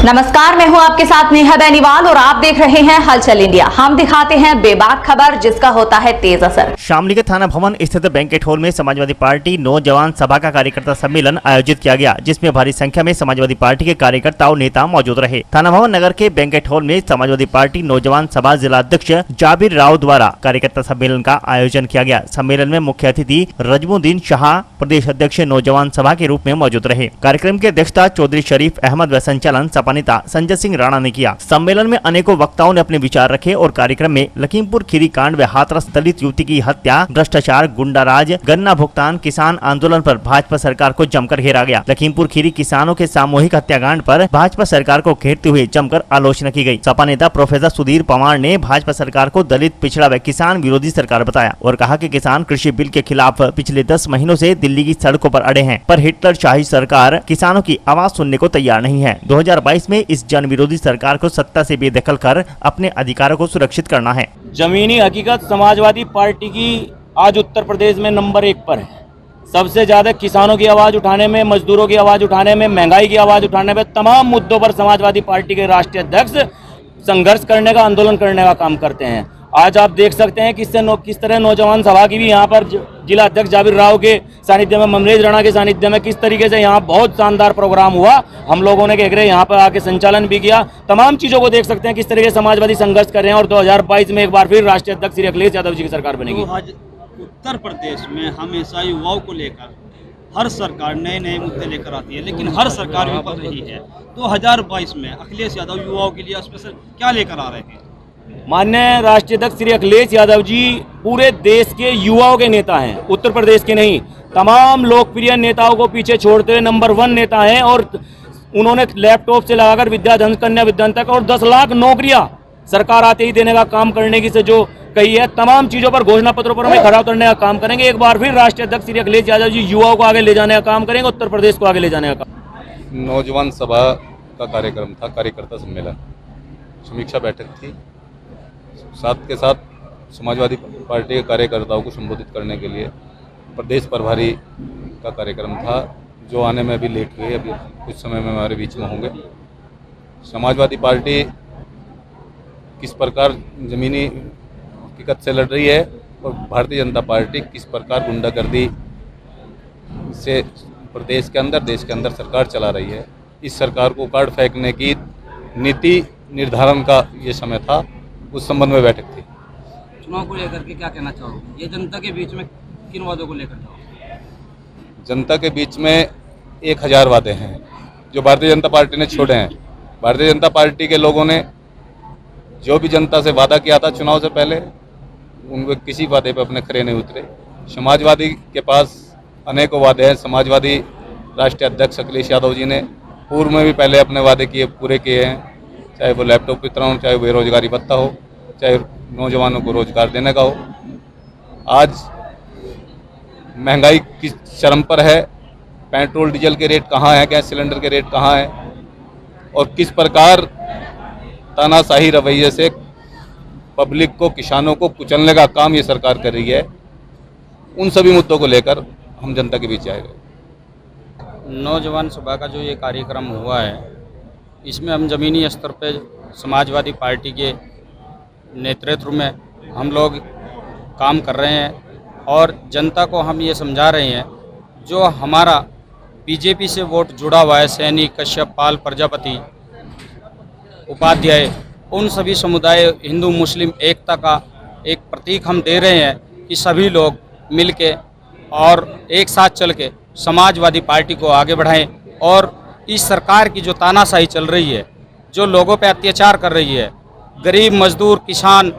नमस्कार, मैं हूं आपके साथ नेहा बेनीवाल और आप देख रहे हैं हलचल इंडिया। हम दिखाते हैं बेबाक खबर जिसका होता है तेज असर। शामली के थाना भवन स्थित बैंकेट हॉल में समाजवादी पार्टी नौजवान सभा का कार्यकर्ता सम्मेलन आयोजित किया गया, जिसमें भारी संख्या में समाजवादी पार्टी के कार्यकर्ता और नेता मौजूद रहे। थाना भवन नगर के बैंकेट हॉल में समाजवादी पार्टी नौजवान सभा जिला अध्यक्ष जाबिर राव द्वारा कार्यकर्ता सम्मेलन का आयोजन किया गया। सम्मेलन में मुख्य अतिथि रजमुद्दीन शाह प्रदेश अध्यक्ष नौजवान सभा के रूप में मौजूद रहे। कार्यक्रम की अध्यक्षता चौधरी शरीफ अहमद व संचालन सपा नेता संजय सिंह राणा ने किया। सम्मेलन में अनेकों वक्ताओं ने अपने विचार रखे और कार्यक्रम में लखीमपुर खीरी कांड व हाथरस दलित युवती की हत्या, भ्रष्टाचार, गुंडाराज, गन्ना भुगतान, किसान आंदोलन पर भाजपा सरकार को जमकर घेरा गया। लखीमपुर खीरी किसानों के सामूहिक हत्याकांड पर भाजपा सरकार को घेरते हुए जमकर आलोचना की गई। सपा नेता प्रोफेसर सुधीर पवार ने भाजपा सरकार को दलित, पिछड़ा व किसान विरोधी सरकार बताया और कहा कि किसान कृषि बिल के खिलाफ पिछले 10 महीनों से दिल्ली की सड़कों पर अड़े हैं, पर हिटलर शाही सरकार किसानों की आवाज सुनने को तैयार नहीं है। 2022 में इस जन विरोधी सरकार को सत्ता से बेदखल कर अपने अधिकारों को सुरक्षित करना है। जमीनी हकीकत समाजवादी पार्टी की आज उत्तर प्रदेश में नंबर 1 पर है। सबसे ज्यादा किसानों की आवाज उठाने में, मजदूरों की आवाज उठाने में, महंगाई की आवाज उठाने में, तमाम मुद्दों पर समाजवादी पार्टी के राष्ट्रीय अध्यक्ष संघर्ष करने का, आंदोलन करने का काम करते हैं। आज आप देख सकते हैं किस तरह नौजवान सभा की भी यहाँ पर जिला अध्यक्ष जाबिर राव के सानिध्य में, ममरेज राणा के सानिध्य में किस तरीके से यहाँ बहुत शानदार प्रोग्राम हुआ। हम लोगों ने यहाँ पर आके संचालन भी किया। तमाम चीजों को देख सकते हैं किस तरीके से समाजवादी संघर्ष कर रहे हैं और 2022 में एक बार फिर राष्ट्रीय अध्यक्ष श्री अखिलेश यादव जी की सरकार बनेगी। आज उत्तर प्रदेश में हमेशा युवाओं को लेकर हर सरकार नए नए मुद्दे लेकर आती है, लेकिन हर सरकार विफल रही है। 2022 में अखिलेश यादव युवाओं के लिए स्पेशल क्या लेकर आ रहे हैं? माननीय राष्ट्रीय अध्यक्ष श्री अखिलेश यादव जी पूरे देश के युवाओं के नेता हैं, उत्तर प्रदेश के नहीं, तमाम लोकप्रिय नेताओं को पीछे छोड़ते हुए नंबर 1 नेता हैं। और उन्होंने लैपटॉप से लगाकर विद्याधन कन्या विद्याधन तक और 10 लाख नौकरियां सरकार आते ही देने का काम करने की से जो कही है, तमाम चीजों पर, घोषणा पत्रों पर हमें खरा उतरने का काम करेंगे। एक बार फिर राष्ट्रीय अध्यक्ष श्री अखिलेश यादव जी युवाओं को आगे ले जाने का काम करेंगे, उत्तर प्रदेश को आगे ले जाने का काम। नौजवान सभा का कार्यक्रम था, कार्यकर्ता सम्मेलन, समीक्षा बैठक थी। साथ के साथ समाजवादी पार्टी के कार्यकर्ताओं को संबोधित करने के लिए प्रदेश प्रभारी का कार्यक्रम था, जो आने में अभी लेट हुए, अभी कुछ समय में हमारे बीच में होंगे। समाजवादी पार्टी किस प्रकार जमीनी हकीकत से लड़ रही है और भारतीय जनता पार्टी किस प्रकार गुंडागर्दी से प्रदेश के अंदर, देश के अंदर सरकार चला रही है, इस सरकार को उखाड़ फेंकने की नीति निर्धारण का ये समय था। उस संबंध में बैठक थी। चुनाव को लेकर के क्या कहना चाहोगे? ये जनता के बीच में किन वादों को लेकर चाहोगे? जनता के बीच में 1000 वादे हैं जो भारतीय जनता पार्टी ने छोड़े हैं। भारतीय जनता पार्टी के लोगों ने जो भी जनता से वादा किया था चुनाव से पहले, उनको किसी वादे पर अपने खरे नहीं उतरे। समाजवादी के पास अनेकों वादे हैं। समाजवादी राष्ट्रीय अध्यक्ष अखिलेश यादव जी ने पूर्व में भी पहले अपने वादे पूरे किए हैं, चाहे वो लैपटॉप वितरण हो, चाहे बेरोजगारी भत्ता हो, चाहे नौजवानों को रोजगार देने का हो। आज महंगाई किस चरम पर है, पेट्रोल डीजल के रेट कहाँ हैं, गैस सिलेंडर के रेट कहाँ हैं और किस प्रकार तानाशाही रवैये से पब्लिक को, किसानों को कुचलने का काम ये सरकार कर रही है। उन सभी मुद्दों को लेकर हम जनता के बीच आएंगे। नौजवान सभा का जो ये कार्यक्रम हुआ है, इसमें हम ज़मीनी स्तर पर समाजवादी पार्टी के नेतृत्व में हम लोग काम कर रहे हैं और जनता को हम ये समझा रहे हैं, जो हमारा बीजेपी से वोट जुड़ा हुआ है, सैनी, कश्यप, पाल, प्रजापति, उपाध्याय, उन सभी समुदाय, हिंदू मुस्लिम एकता का एक प्रतीक हम दे रहे हैं कि सभी लोग मिल के और एक साथ चल के समाजवादी पार्टी को आगे बढ़ाएं और इस सरकार की जो तानाशाही चल रही है, जो लोगों पे अत्याचार कर रही है, गरीब मजदूर किसान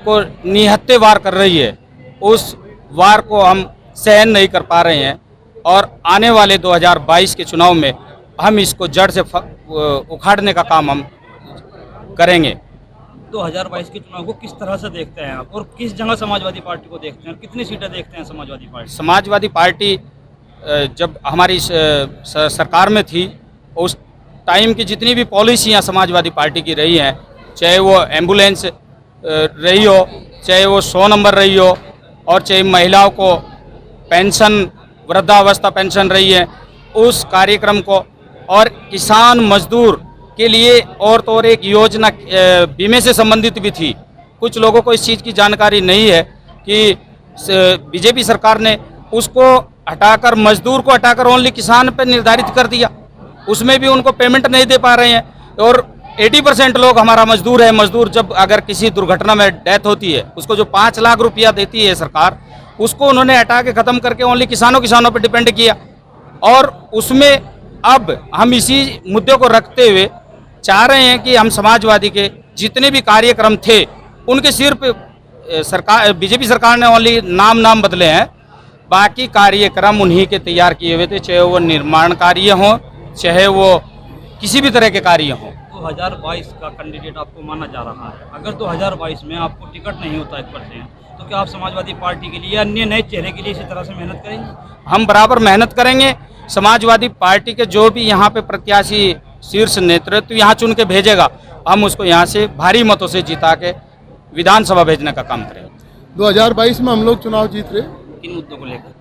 को निहत्ते वार कर रही है, उस वार को हम सहन नहीं कर पा रहे हैं और आने वाले 2022 के चुनाव में हम इसको जड़ से उखाड़ने का काम हम करेंगे। 2022 के चुनाव को किस तरह से देखते हैं आप और किस जगह समाजवादी पार्टी को देखते हैं, कितनी सीटें देखते हैं समाजवादी पार्टी? समाजवादी पार्टी जब हमारी सरकार में थी, उस टाइम की जितनी भी पॉलिसियां समाजवादी पार्टी की रही हैं, चाहे वो एम्बुलेंस रही हो, चाहे वो 100 नंबर रही हो और चाहे महिलाओं को पेंशन, वृद्धावस्था पेंशन रही है, उस कार्यक्रम को और किसान मजदूर के लिए और तो और एक योजना बीमे से संबंधित भी थी। कुछ लोगों को इस चीज़ की जानकारी नहीं है कि बीजेपी सरकार ने उसको हटाकर, मजदूर को हटाकर ओनली किसान पर निर्धारित कर दिया। उसमें भी उनको पेमेंट नहीं दे पा रहे हैं और 80% लोग हमारा मजदूर है। मजदूर जब अगर किसी दुर्घटना में डेथ होती है, उसको जो 5 लाख रुपया देती है सरकार, उसको उन्होंने हटा के ख़त्म करके ओनली किसानों पर डिपेंड किया। और उसमें अब हम इसी मुद्दे को रखते हुए चाह रहे हैं कि हम समाजवादी के जितने भी कार्यक्रम थे उनके सिर्फ सरकार, बीजेपी सरकार ने ओनली नाम बदले हैं, बाकी कार्यक्रम उन्हीं के तैयार किए हुए थे, चाहे वो निर्माण कार्य हों, चाहे वो किसी भी तरह के कार्य हों। 2022 का कैंडिडेट आपको माना जा रहा है। अगर 2022 में आपको टिकट नहीं होता 1%, तो क्या आप समाजवादी पार्टी के लिए, अन्य नए चेहरे के लिए इसी तरह से मेहनत करेंगे? हम बराबर मेहनत करेंगे। समाजवादी पार्टी के जो भी यहाँ पे प्रत्याशी शीर्ष नेतृत्व यहाँ चुन के भेजेगा, हम उसको यहाँ से भारी मतों से जिता के विधानसभा भेजने का काम करेंगे। 2022 में हम लोग चुनाव जीत रहे। किन मुद्दों को लेकर?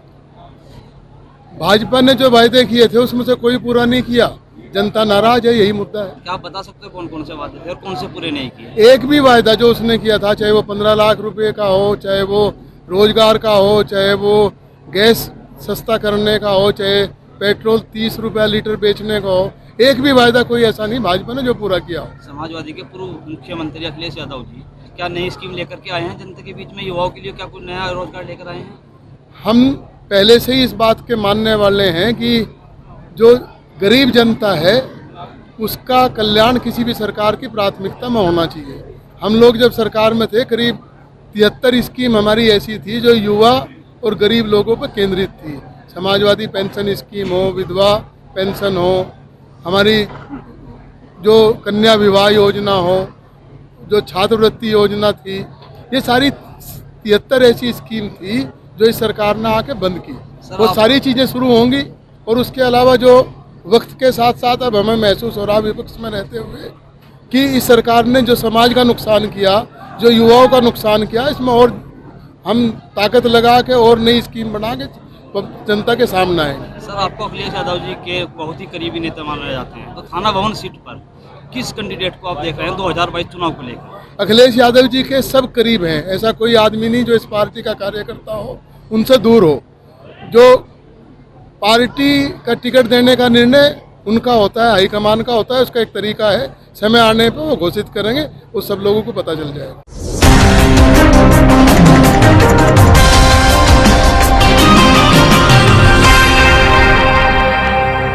भाजपा ने जो वायदे किए थे उसमें से कोई पूरा नहीं किया, जनता नाराज है, यही मुद्दा है। क्या आप बता सकते हो कौन कौन से वादे थे और कौन से पूरे नहीं किए? एक भी वायदा जो उसने किया था, चाहे वो 15 लाख रुपए का हो, चाहे वो रोजगार का हो, चाहे वो गैस सस्ता करने का हो, चाहे पेट्रोल 30 रुपया लीटर बेचने का हो, एक भी वायदा कोई ऐसा नहीं भाजपा ने जो पूरा किया हो। समाजवादी के पूर्व मुख्यमंत्री अखिलेश यादव जी क्या नई स्कीम लेकर के आए हैं जनता के बीच में? युवाओं के लिए क्या कोई नया रोजगार लेकर आए हैं? हम पहले से ही इस बात के मानने वाले हैं कि जो गरीब जनता है उसका कल्याण किसी भी सरकार की प्राथमिकता में होना चाहिए। हम लोग जब सरकार में थे, करीब 73 स्कीम हमारी ऐसी थी जो युवा और गरीब लोगों पर केंद्रित थी। समाजवादी पेंशन स्कीम हो, विधवा पेंशन हो, हमारी जो कन्या विवाह योजना हो, जो छात्रवृत्ति योजना थी, ये सारी 73 ऐसी स्कीम थी जो इस सरकार ने आके बंद की। वो सारी चीज़ें शुरू होंगी और उसके अलावा जो वक्त के साथ साथ अब हमें महसूस हो रहा विपक्ष में रहते हुए कि इस सरकार ने जो समाज का नुकसान किया, जो युवाओं का नुकसान किया, इसमें और हम ताकत लगा के और नई स्कीम बना के जनता के सामने आएंगे। सर, आपको अखिलेश यादव जी के बहुत ही करीबी नेता माने जाते हैं, तो थाना भवन सीट पर किस कैंडिडेट को आप देख रहे हैं 2022 चुनाव को लेकर? अखिलेश यादव जी के सब करीब हैं। ऐसा कोई आदमी नहीं जो इस पार्टी का कार्यकर्ता हो उनसे दूर हो। जो पार्टी का टिकट देने का निर्णय उनका होता है, हाईकमान का होता है, उसका एक तरीका है, समय आने पर वो घोषित करेंगे, उस सब लोगों को पता चल जाएगा।